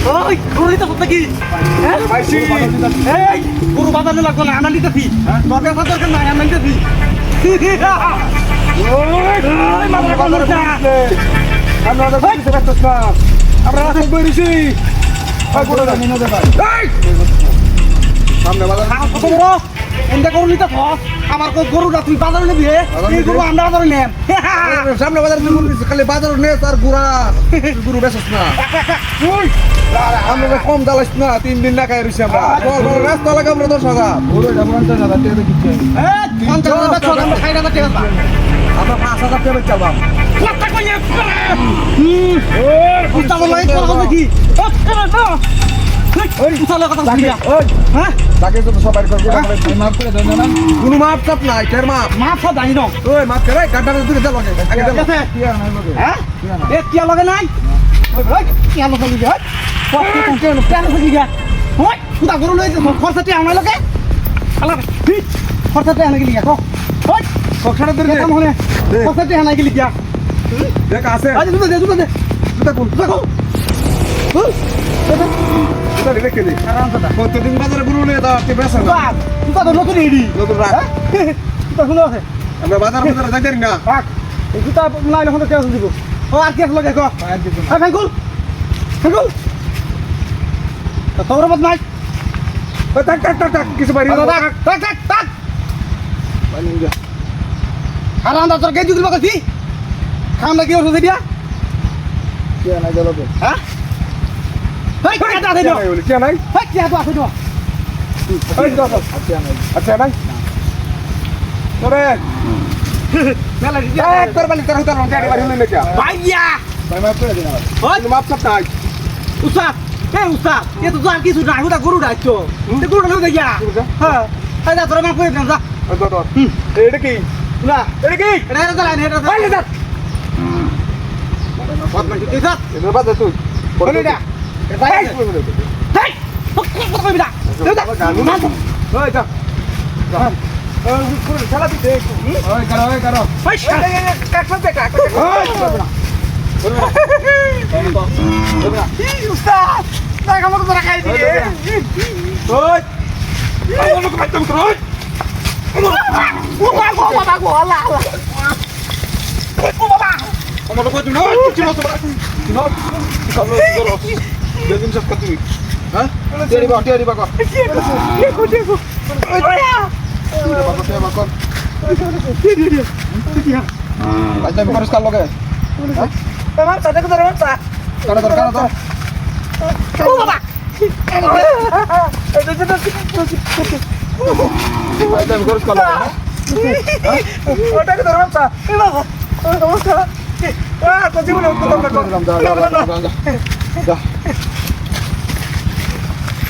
ওই গরু নিতে সত্য কি পাইছি এই গরু বাজার লাগবো না আমার নিতেছি দরকার দরকার নাই আমার নিতেছি আমরা রাস্তা বেরিয়েছি সামনে বাজার কত বড় এনটা গরু নিতে আমার গরুটা তুই বাজারে নিবি এই গরু আমরা বাজারে নেন সামনে বাজার খালি বাজার নে তার গুড়া গুরু বেসস না আমরা কম জ্বালাইস না 3 দিন না খাই রইছি আমরা রাস্তা লাগে আমরা 10,000 আমরা খাই না আমরা 5,000 টাকা চালাম কথা কই উস্তাদ লাগে কথা দেখি ওই উস্তাদ কথা শুনি হ্যাঁ তাকে তো সবাই করবে মাফ করে দেন না কোনো মাপ চাপ নাই কের মাপ মাফ সব জানি না ওই মাপ করে গাড্ডা দিকে যা লাগে আগে যা আছে হ্যাঁ এ কি লগে নাই ওই ভাই কি লগে লিগে কেন লিগে ওই উস্তাদ গরু লইছে খরচাটি আমার লগে খালা খরচাটি আনা গেলি কো ওই কখনো ধরে কাম হলে খরচাটি আনা গেলি কি দেখ আছে আজ দুটো দে এটা কোন দেখো এটা রেখে দে আরাম দাদা প্রতিদিন বাজারে গুরু নিয়ে দাও তুই বেসা না তুই তো নতুন এডি নতুন রাখ তুই শুনো আছে আমরা বাজার যাইতারি না রাখ এই জুতা নাই হলে কেন দিব ও আর কি লগে কো আর ফাইকুল তোর মত নাই ওই টাক টাক টাক টাক কিছু বাইরে না টাক আরাম দাদা তোর গেজু দিবা কইছি খাম না কি ওষুধ দিয়া কি না গেল তো হ্যাঁ হেই কি আদা দেনো কি নাই হেই কি আদা দেনো ওই দাও আচ্ছা নাই তোরে মেলা এক করবালি তোর হুতার গাড়ি বাড়ি হইলে কি ভাইয়া ভাই মাফ করে দিন ওই মাপ সব নাই উস্তাদ উস্তাদ এ তো জান কিছু নাই হুদা গরু ডাকছো তে গরু না দেয়া হ্যাঁ এই যা তোর মা কই দেন যা ওই তো এটা কি না এটা কি এটা এটা লাইন এটা বাইরে যা বাদ না তুই যা এটা বাদ দে তুই বলে এটা এটা হেই কত কই বিদা দেও যা ওই যা খেলা দিতে ওই করো ওই একসাথে কাক উস্তাদ দেখ আমাকে তোরা খাই দিয়ে ওই আমাকে খাইতাম তো ওই ও বাবা গো আল্লাহ আল্লাহ ও বাবা আমাকে কই দিন ওই কিছু না তো না কালো করো যেদিন সব করতে হ্যাঁ তেরি বাবা দেখো ওই বাবা আচ্ছা আমি পরিষ্কার লগে আমার সাথে কথা আমার সা কাটা ও বাবা আচ্ছা আমি পরিষ্কার লগে ওটাকে ধরো সা এ বাবা নমস্কার তো জীবনে উত্তর যা